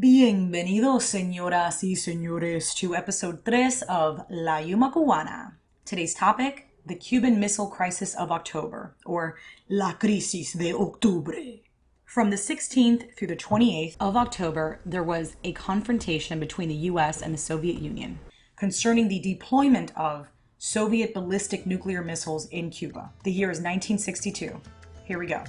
Bienvenidos, señoras y señores, to episode 3 of La Yuma Cubana. Today's topic, the Cuban Missile Crisis of October, or La Crisis de Octubre. From the 16th through the 28th of October, there was a confrontation between the US and the Soviet Union concerning the deployment of Soviet ballistic nuclear missiles in Cuba. The year is 1962. Here we go.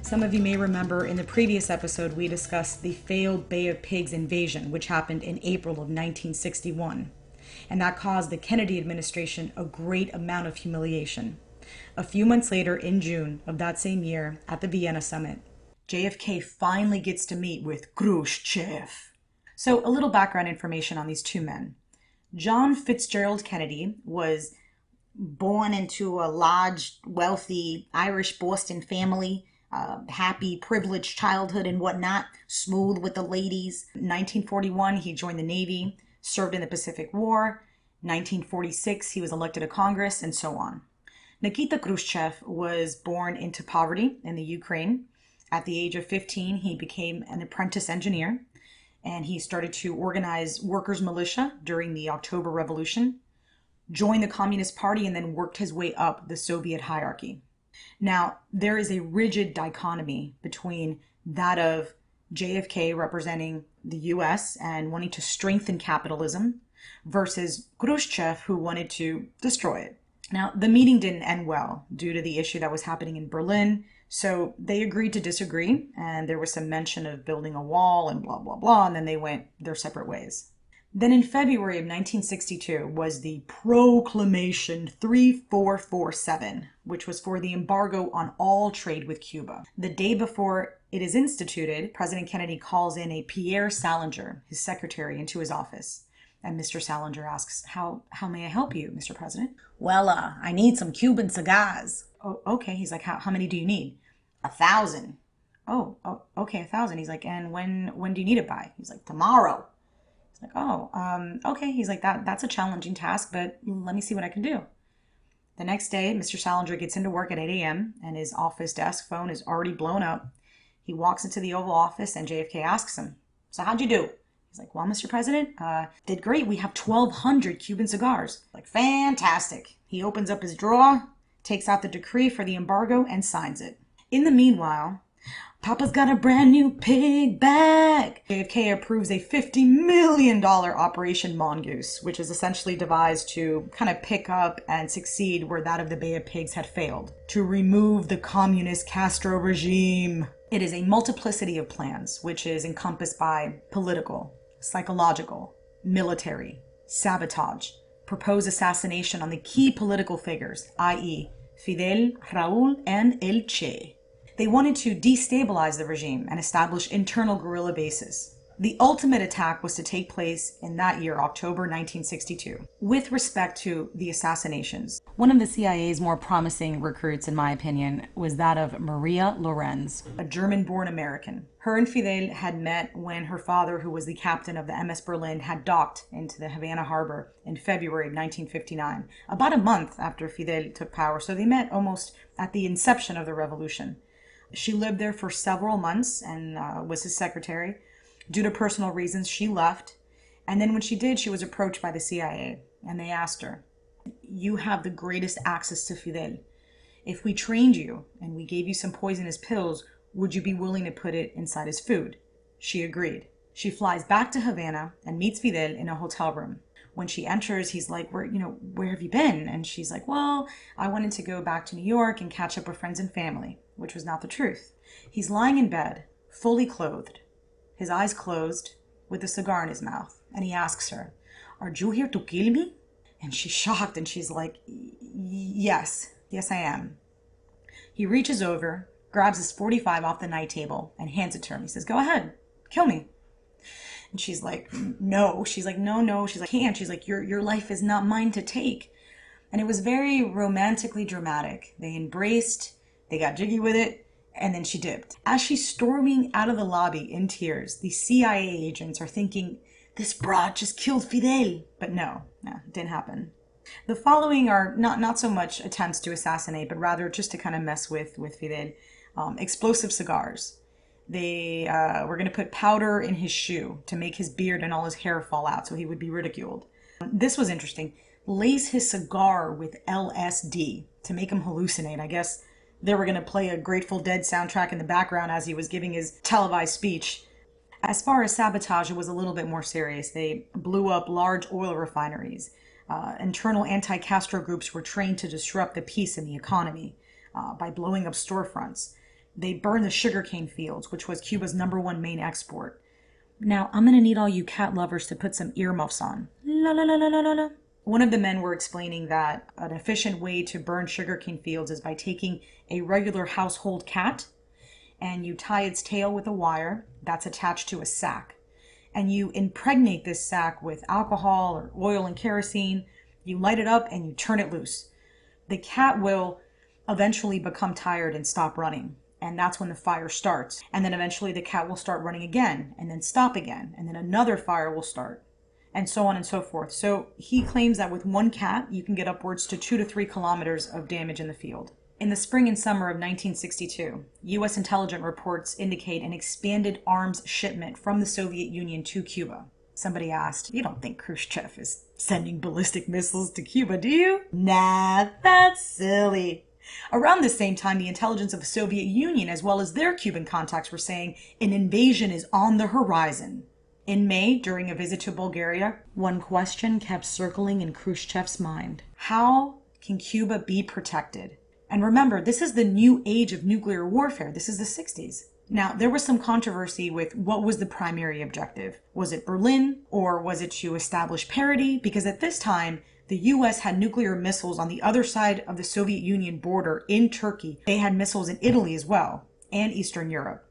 Some of you may remember in the previous episode we discussed the failed Bay of Pigs invasion, which happened in April of 1961. And that caused the Kennedy administration a great amount of humiliation. A few months later, in June of that same year, at the Vienna summit, JFK finally gets to meet with Khrushchev. So a little background information on these two men. John Fitzgerald Kennedy was born into a large, wealthy Irish Boston family. Happy, privileged childhood and whatnot, smooth with the ladies. 1941, he joined the Navy, served in the Pacific War. 1946, he was elected to Congress, and so on. Nikita Khrushchev was born into poverty in the Ukraine. At the age of 15, he became an apprentice engineer, and he started to organize workers' militia during the October Revolution, joined the Communist Party, and then worked his way up the Soviet hierarchy. Now, there is a rigid dichotomy between that of JFK representing the US and wanting to strengthen capitalism versus Khrushchev, who wanted to destroy it. Now, the meeting didn't end well due to the issue that was happening in Berlin, so they agreed to disagree, and there was some mention of building a wall and blah, blah, blah, and then they went their separate ways. Then in February of 1962 was the Proclamation 3447, which was for the embargo on all trade with Cuba. The day before it is instituted, President Kennedy calls in a Pierre Salinger, his secretary, into his office. And Mr. Salinger asks, how may I help you, Mr. President? Well, I need some Cuban cigars. Oh, okay. He's like, how many do you need? 1,000. Oh, okay, 1,000. He's like, and when do you need it by? He's like, tomorrow. Like, okay. He's like, that's a challenging task, but let me see what I can do. The next day, Mr. Salinger gets into work at 8 a.m. and his office desk phone is already blown up. He walks into the Oval Office and JFK asks him, so how'd you do? He's like, well, Mr. President, did great. We have 1,200 Cuban cigars. Like, fantastic. He opens up his drawer, takes out the decree for the embargo, and signs it. In the meanwhile, Papa's got a brand new pig bag. JFK approves a $50 million Operation Mongoose, which is essentially devised to kind of pick up and succeed where that of the Bay of Pigs had failed, to remove the communist Castro regime. It is a multiplicity of plans, which is encompassed by political, psychological, military, sabotage, proposed assassination on the key political figures, i.e. Fidel, Raúl, and El Che. They wanted to destabilize the regime and establish internal guerrilla bases. The ultimate attack was to take place in that year, October 1962. With respect to the assassinations, one of the CIA's more promising recruits, in my opinion, was that of Maria Lorenz, a German-born American. Her and Fidel had met when her father, who was the captain of the MS Berlin, had docked into the Havana harbor in February of 1959, about a month after Fidel took power, so they met almost at the inception of the revolution. She lived there for several months and was his secretary. Due to personal reasons, she left. And then when she did, she was approached by the CIA. And they asked her, you have the greatest access to Fidel. If we trained you and we gave you some poisonous pills, would you be willing to put it inside his food? She agreed. She flies back to Havana and meets Fidel in a hotel room. When she enters, he's like, where have you been? And she's like, well, I wanted to go back to New York and catch up with friends and family, which was not the truth. He's lying in bed, fully clothed, his eyes closed, with a cigar in his mouth. And he asks her, are you here to kill me? And she's shocked and she's like, yes, I am. He reaches over, grabs his .45 off the night table and hands it to her. He says, go ahead, kill me. And she's like, no. She's like, no. She's like, can't. She's like, your life is not mine to take. And it was very romantically dramatic. They embraced, they got jiggy with it, and then she dipped. As she's storming out of the lobby in tears, the CIA agents are thinking, this broad just killed Fidel. But no, it didn't happen. The following are not so much attempts to assassinate, but rather just to kind of mess with Fidel. Explosive cigars. They were going to put powder in his shoe to make his beard and all his hair fall out so he would be ridiculed. This was interesting. Lace his cigar with LSD to make him hallucinate. I guess they were going to play a Grateful Dead soundtrack in the background as he was giving his televised speech. As far as sabotage, it was a little bit more serious. They blew up large oil refineries. Internal anti-Castro groups were trained to disrupt the peace in the economy by blowing up storefronts. They burned the sugarcane fields, which was Cuba's #1 main export. Now, I'm going to need all you cat lovers to put some earmuffs on. La la la la la la la. One of the men were explaining that an efficient way to burn sugarcane fields is by taking a regular household cat and you tie its tail with a wire that's attached to a sack. And you impregnate this sack with alcohol or oil and kerosene. You light it up and you turn it loose. The cat will eventually become tired and stop running. And that's when the fire starts. And then eventually the cat will start running again and then stop again. And then another fire will start. And so on and so forth. So he claims that with one cat, you can get upwards to 2 to 3 kilometers of damage in the field. In the spring and summer of 1962, U.S. intelligence reports indicate an expanded arms shipment from the Soviet Union to Cuba. Somebody asked, "You don't think Khrushchev is sending ballistic missiles to Cuba, do you?" Nah, that's silly. Around the same time, the intelligence of the Soviet Union, as well as their Cuban contacts, were saying an invasion is on the horizon. In May, during a visit to Bulgaria, one question kept circling in Khrushchev's mind. How can Cuba be protected? And remember, this is the new age of nuclear warfare. This is the 60s. Now, there was some controversy with what was the primary objective. Was it Berlin, or was it to establish parity? Because at this time, the U.S. had nuclear missiles on the other side of the Soviet Union border in Turkey. They had missiles in Italy as well, and Eastern Europe.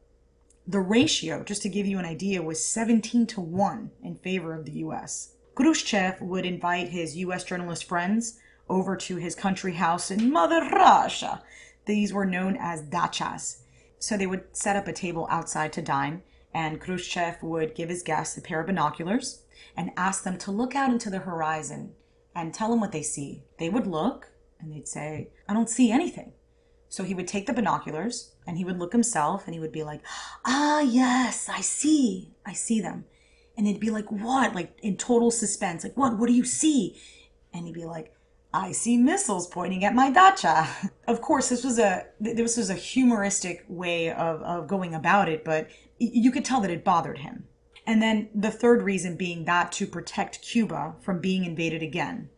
The ratio, just to give you an idea, was 17-1 in favor of the U.S. Khrushchev would invite his U.S. journalist friends over to his country house in Mother Russia. These were known as dachas. So they would set up a table outside to dine, and Khrushchev would give his guests a pair of binoculars and ask them to look out into the horizon and tell them what they see. They would look, and they'd say, "I don't see anything." So he would take the binoculars, and he would look himself, and he would be like, "Ah, yes, I see them." And they'd be like, "What?" Like in total suspense, like, What do you see?" And he'd be like, "I see missiles pointing at my dacha." Of course, this was a humoristic way of going about it, but you could tell that it bothered him. And then the third reason being that to protect Cuba from being invaded again.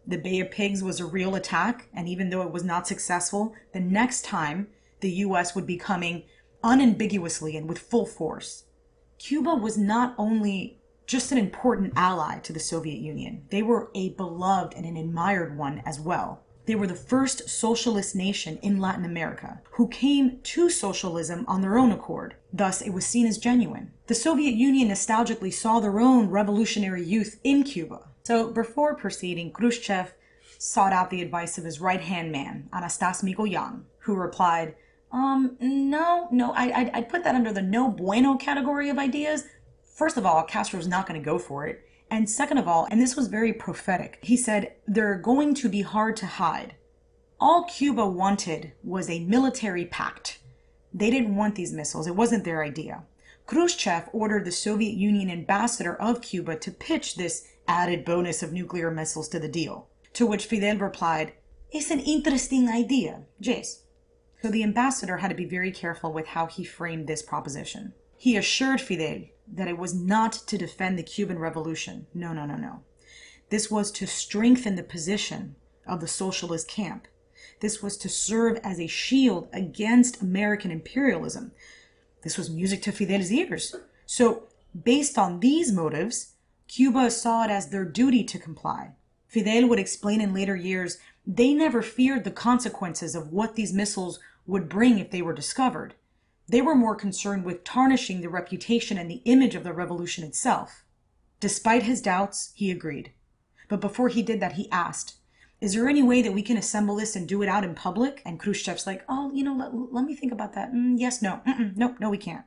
The Bay of Pigs was a real attack, and even though it was not successful, the next time the U.S. would be coming unambiguously and with full force. Cuba was not only just an important ally to the Soviet Union, they were a beloved and an admired one as well. They were the first socialist nation in Latin America who came to socialism on their own accord. Thus, it was seen as genuine. The Soviet Union nostalgically saw their own revolutionary youth in Cuba. So before proceeding, Khrushchev sought out the advice of his right-hand man, Anastas Mikoyan, who replied, no, I'd put that under the no bueno category of ideas. First of all, Castro's not going to go for it. And second of all, and this was very prophetic, he said, they're going to be hard to hide. All Cuba wanted was a military pact. They didn't want these missiles. It wasn't their idea. Khrushchev ordered the Soviet Union ambassador of Cuba to pitch this added bonus of nuclear missiles to the deal, to which Fidel replied, "It's an interesting idea, yes." So the ambassador had to be very careful with how he framed this proposition. He assured Fidel that it was not to defend the Cuban Revolution. No. This was to strengthen the position of the socialist camp. This was to serve as a shield against American imperialism. This was music to Fidel's ears. So, based on these motives, Cuba saw it as their duty to comply. Fidel would explain in later years, they never feared the consequences of what these missiles would bring if they were discovered. They were more concerned with tarnishing the reputation and the image of the revolution itself. Despite his doubts, he agreed. But before he did that, he asked, "Is there any way that we can assemble this and do it out in public?" And Khrushchev's like, let me think about that. Yes, no, no, we can't.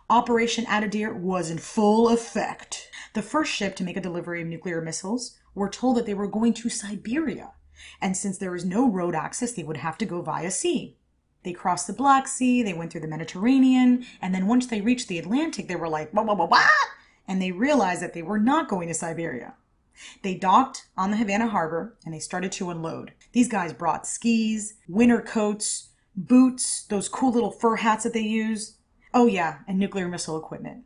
Operation Atadir was in full effect. The first ship to make a delivery of nuclear missiles were told that they were going to Siberia. And since there was no road access, they would have to go via sea. They crossed the Black Sea, they went through the Mediterranean, and then once they reached the Atlantic, they were like, what? And they realized that they were not going to Siberia. They docked on the Havana harbor and they started to unload. These guys brought skis, winter coats, boots, those cool little fur hats that they use. Oh yeah, and nuclear missile equipment.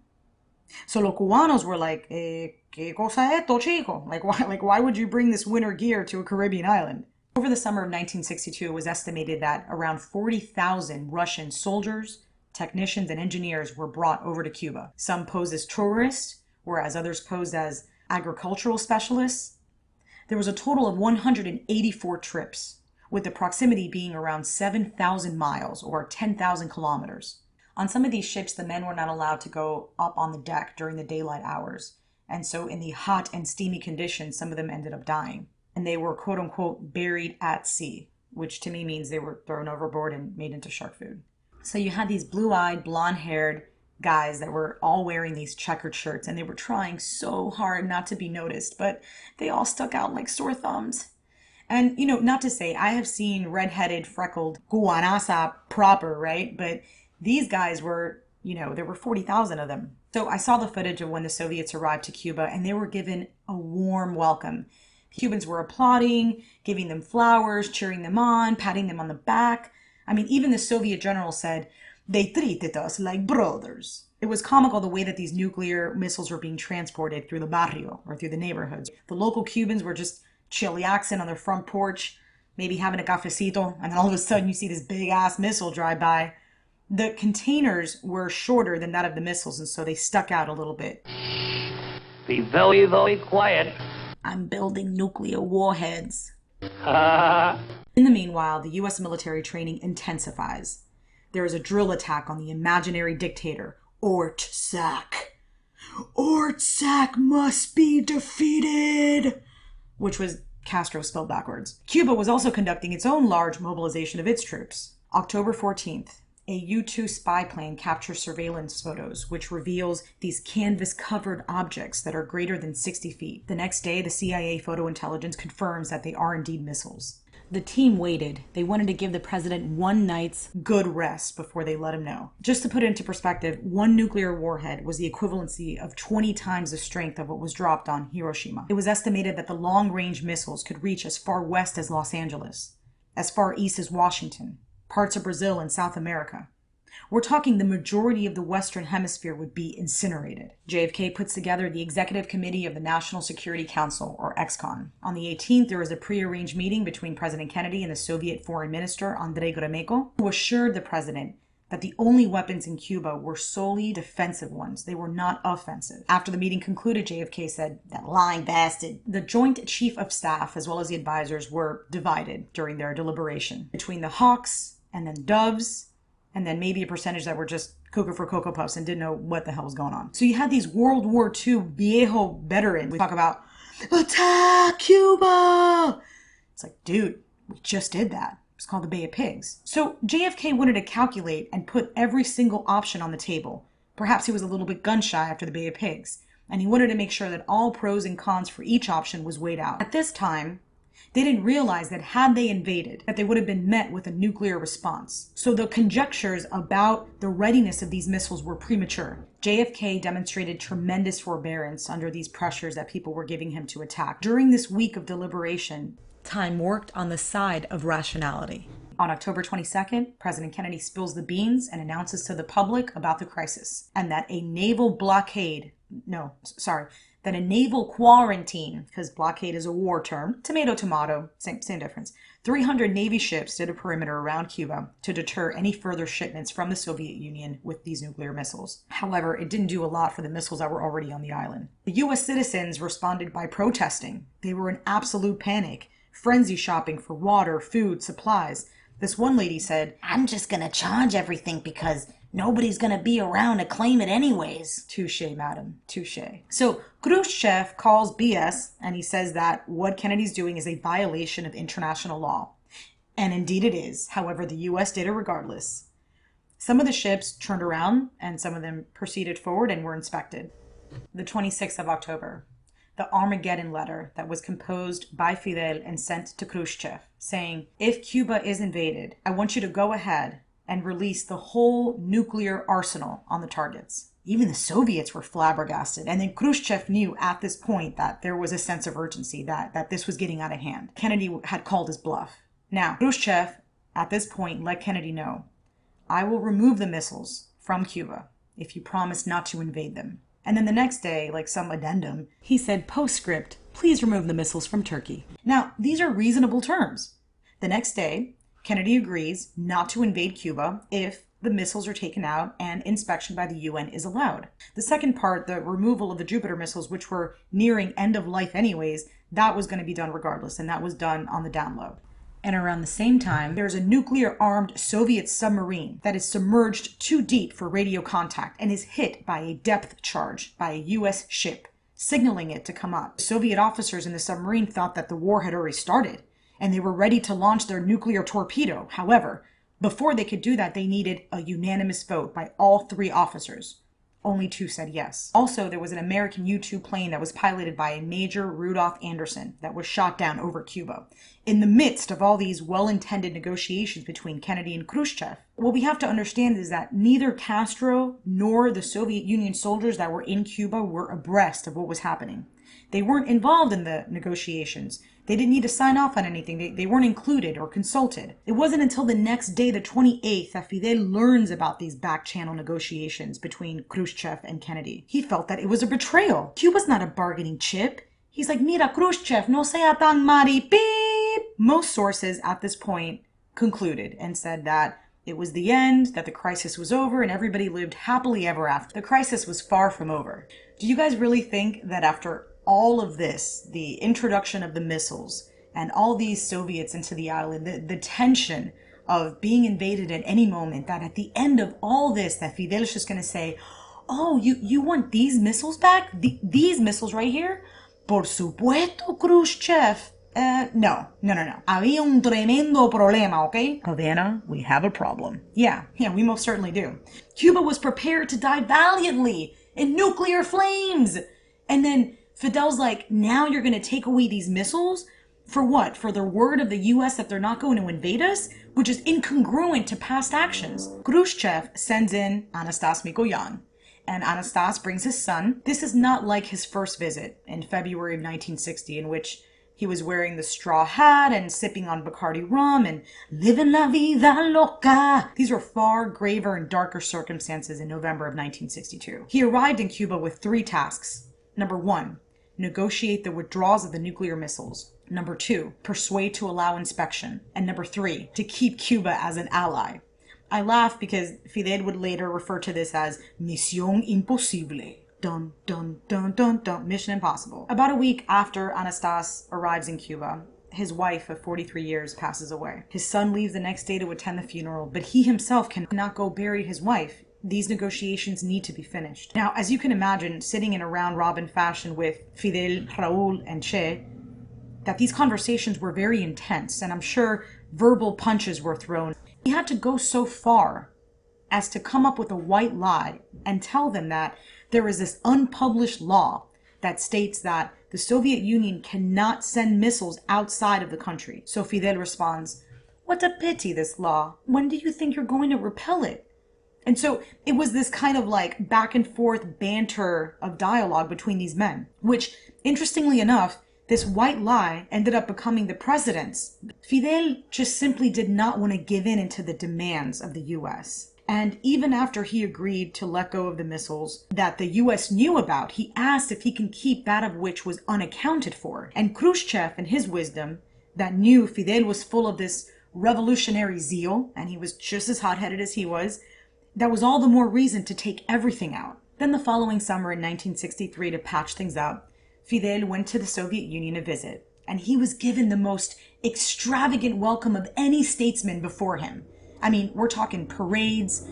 So los Cubanos were like, ¿qué cosa esto, chico? Why would you bring this winter gear to a Caribbean island? Over the summer of 1962, it was estimated that around 40,000 Russian soldiers, technicians, and engineers were brought over to Cuba. Some posed as tourists, whereas others posed as agricultural specialists. There was a total of 184 trips, with the proximity being around 7,000 miles or 10,000 kilometers. On some of these ships, the men were not allowed to go up on the deck during the daylight hours. And so in the hot and steamy conditions, some of them ended up dying. And they were, quote unquote, buried at sea, which to me means they were thrown overboard and made into shark food. So you had these blue-eyed, blonde-haired guys that were all wearing these checkered shirts, and they were trying so hard not to be noticed, but they all stuck out like sore thumbs. And, not to say, I have seen redheaded, freckled Guanasa proper, right? But these guys were, there were 40,000 of them. So I saw the footage of when the Soviets arrived to Cuba, and they were given a warm welcome. Cubans were applauding, giving them flowers, cheering them on, patting them on the back. I mean, even the Soviet general said, "They treated us like brothers." It was comical the way that these nuclear missiles were being transported through the barrio, or through the neighborhoods. The local Cubans were just chillaxing on their front porch, maybe having a cafecito, and then all of a sudden you see this big-ass missile drive by. The containers were shorter than that of the missiles, and so they stuck out a little bit. Be very, very quiet. I'm building nuclear warheads. In the meanwhile, the U.S. military training intensifies. There is a drill attack on the imaginary dictator, Ortsak. Ortsak must be defeated! Which was Castro spelled backwards. Cuba was also conducting its own large mobilization of its troops. October 14th. A U-2 spy plane captures surveillance photos, which reveals these canvas-covered objects that are greater than 60 feet. The next day, the CIA photo intelligence confirms that they are indeed missiles. The team waited. They wanted to give the president one night's good rest before they let him know. Just to put it into perspective, one nuclear warhead was the equivalency of 20 times the strength of what was dropped on Hiroshima. It was estimated that the long-range missiles could reach as far west as Los Angeles, as far east as Washington, parts of Brazil and South America. We're talking the majority of the Western Hemisphere would be incinerated. JFK puts together the Executive Committee of the National Security Council, or EXCON. On the 18th, there was a prearranged meeting between President Kennedy and the Soviet Foreign Minister, Andrei Gromyko, who assured the president that the only weapons in Cuba were solely defensive ones. They were not offensive. After the meeting concluded, JFK said, "That lying bastard." The Joint Chief of Staff, as well as the advisors, were divided during their deliberation between the hawks and then doves, and then maybe a percentage that were just cuckoo for Cocoa Puffs and didn't know what the hell was going on. So you had these World War II viejo veterans. We talk about, attack Cuba! It's like, dude, we just did that. It's called the Bay of Pigs. So JFK wanted to calculate and put every single option on the table. Perhaps he was a little bit gun shy after the Bay of Pigs, and he wanted to make sure that all pros and cons for each option was weighed out. At this time, they didn't realize that had they invaded, that they would have been met with a nuclear response. So the conjectures about the readiness of these missiles were premature. JFK demonstrated tremendous forbearance under these pressures that people were giving him to attack. During this week of deliberation, time worked on the side of rationality. On October 22nd, President Kennedy spills the beans and announces to the public about the crisis, and that a naval quarantine, because blockade is a war term, tomato, tomato, same difference. 300 Navy ships did a perimeter around Cuba to deter any further shipments from the Soviet Union with these nuclear missiles. However, it didn't do a lot for the missiles that were already on the island. The U.S. citizens responded by protesting. They were in absolute panic, frenzy shopping for water, food, supplies. This one lady said, "I'm just gonna charge everything because nobody's gonna be around to claim it anyways." Touché, madam, touché. So Khrushchev calls BS, and he says that what Kennedy's doing is a violation of international law. And indeed it is. However, the U.S. did it regardless. Some of the ships turned around, and some of them proceeded forward and were inspected. The 26th of October. the Armageddon letter that was composed by Fidel and sent to Khrushchev, saying, if Cuba is invaded, I want you to go ahead and release the whole nuclear arsenal on the targets. Even the Soviets were flabbergasted. And then Khrushchev knew at this point that there was a sense of urgency, that this was getting out of hand. Kennedy had called his bluff. Now, Khrushchev, at this point, let Kennedy know, I will remove the missiles from Cuba if you promise not to invade them. And then the next day, like some addendum, he said, postscript, please remove the missiles from Turkey. Now, these are reasonable terms. The next day, Kennedy agrees not to invade Cuba if the missiles are taken out and inspection by the UN is allowed. The second part, the removal of the Jupiter missiles, which were nearing end of life anyways, that was going to be done regardless, and that was done on the down low. And around the same time, there's a nuclear-armed Soviet submarine that is submerged too deep for radio contact and is hit by a depth charge by a U.S. ship, signaling it to come up. Soviet officers in the submarine thought that the war had already started, and they were ready to launch their nuclear torpedo. However, before they could do that, they needed a unanimous vote by all 3 officers. Only 2 said yes. Also, there was an American U-2 plane that was piloted by a Major Rudolph Anderson that was shot down over Cuba. In the midst of all these well-intended negotiations between Kennedy and Khrushchev, what we have to understand is that neither Castro nor the Soviet Union soldiers that were in Cuba were abreast of what was happening. They weren't involved in the negotiations. They didn't need to sign off on anything. They weren't included or consulted. It wasn't until the next day, the 28th, that Fidel learns about these back-channel negotiations between Khrushchev and Kennedy. He felt that it was a betrayal. Cuba's not a bargaining chip. He's like, mira, Khrushchev, no sea tan maripip. Most sources at this point concluded and said that it was the end, that the crisis was over, and everybody lived happily ever after. The crisis was far from over. Do you guys really think that after all of this, the introduction of the missiles and all these Soviets into the island, the tension of being invaded at any moment, that at the end of all this, that Fidel's just going to say, oh, you want these missiles back? These missiles right here? Por supuesto, Khrushchev. No. Había un tremendo problema, okay? Havana, we have a problem. Yeah, we most certainly do. Cuba was prepared to die valiantly in nuclear flames. And then Fidel's like, now you're going to take away these missiles? For what? For the word of the U.S. that they're not going to invade us? Which is incongruent to past actions. Khrushchev sends in Anastas Mikoyan, and Anastas brings his son. This is not like his first visit in February of 1960, in which he was wearing the straw hat and sipping on Bacardi rum and living la vida loca. These were far graver and darker circumstances in November of 1962. He arrived in Cuba with 3 tasks. Number 1, negotiate the withdrawals of the nuclear missiles. Number 2, persuade to allow inspection. And number 3, to keep Cuba as an ally. I laugh because Fidel would later refer to this as Misión Imposible. Dun, dun, dun, dun, dun. Mission impossible. About a week after Anastas arrives in Cuba, his wife of 43 years passes away. His son leaves the next day to attend the funeral, but he himself cannot go bury his wife. These negotiations need to be finished. Now, as you can imagine, sitting in a round-robin fashion with Fidel, Raúl, and Che, that these conversations were very intense, and I'm sure verbal punches were thrown. He had to go so far as to come up with a white lie and tell them that there is this unpublished law that states that the Soviet Union cannot send missiles outside of the country. So Fidel responds, what a pity, this law. When do you think you're going to repeal it? And so it was this kind of like back and forth banter of dialogue between these men, which, interestingly enough, this white lie ended up becoming the president's. Fidel just simply did not want to give in to the demands of the U.S. And even after he agreed to let go of the missiles that the U.S. knew about, he asked if he can keep that of which was unaccounted for. And Khrushchev, in his wisdom, that knew Fidel was full of this revolutionary zeal, and he was just as hot-headed as he was, that was all the more reason to take everything out. Then the following summer in 1963, to patch things up, Fidel went to the Soviet Union to visit, and he was given the most extravagant welcome of any statesman before him. I mean, we're talking parades,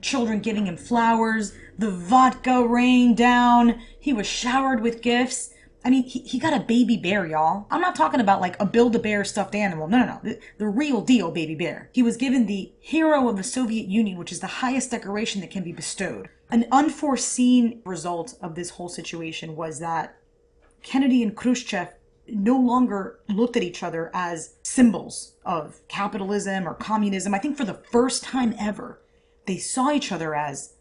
children giving him flowers, the vodka rained down, he was showered with gifts. I mean, he got a baby bear, y'all. I'm not talking about like a Build-A-Bear stuffed animal. No. The real deal baby bear. He was given the Hero of the Soviet Union, which is the highest decoration that can be bestowed. An unforeseen result of this whole situation was that Kennedy and Khrushchev no longer looked at each other as symbols of capitalism or communism. I think for the first time ever, they saw each other as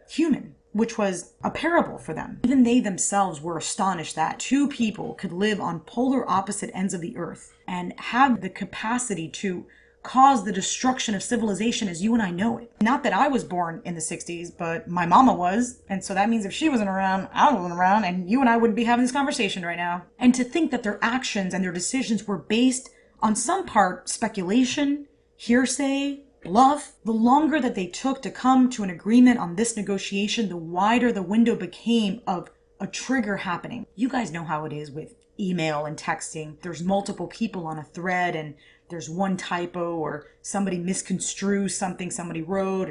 human, which was a parable for them. Even they themselves were astonished that two people could live on polar opposite ends of the earth and have the capacity to cause the destruction of civilization as you and I know it. Not that I was born in the 60s, but my mama was. And so that means if she wasn't around, I wasn't around, and you and I wouldn't be having this conversation right now. And to think that their actions and their decisions were based on some part speculation, hearsay, bluff. The longer that they took to come to an agreement on this negotiation, the wider the window became of a trigger happening. You guys know how it is with email and texting. There's multiple people on a thread and there's one typo or somebody misconstrues something somebody wrote,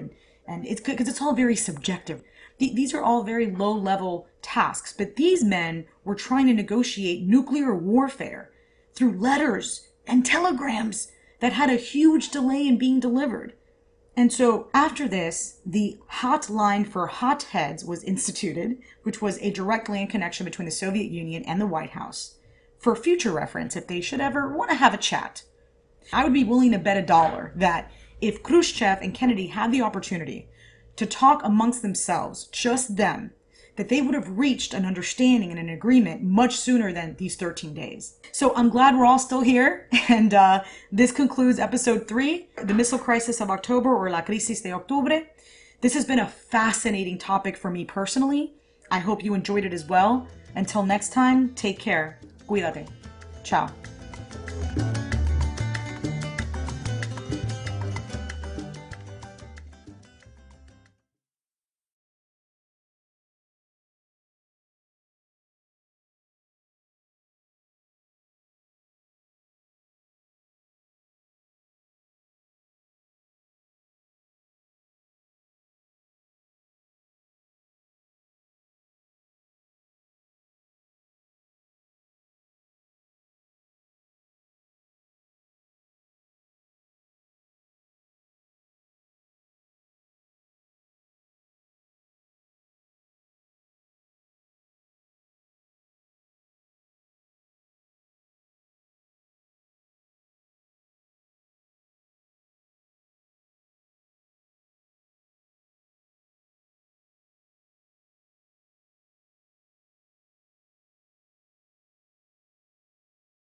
and it's because it's all very subjective. These are all very low-level tasks, but these men were trying to negotiate nuclear warfare through letters and telegrams that had a huge delay in being delivered. And so after this, the hotline for hotheads was instituted, which was a direct land connection between the Soviet Union and the White House, for future reference if they should ever want to have a chat. I would be willing to bet $1 that if Khrushchev and Kennedy had the opportunity to talk amongst themselves, just them, that they would have reached an understanding and an agreement much sooner than these 13 days. So I'm glad we're all still here. And this concludes episode 3, the Missile Crisis of October, or La Crisis de Octubre. This has been a fascinating topic for me personally. I hope you enjoyed it as well. Until next time, take care. Cuídate. Ciao.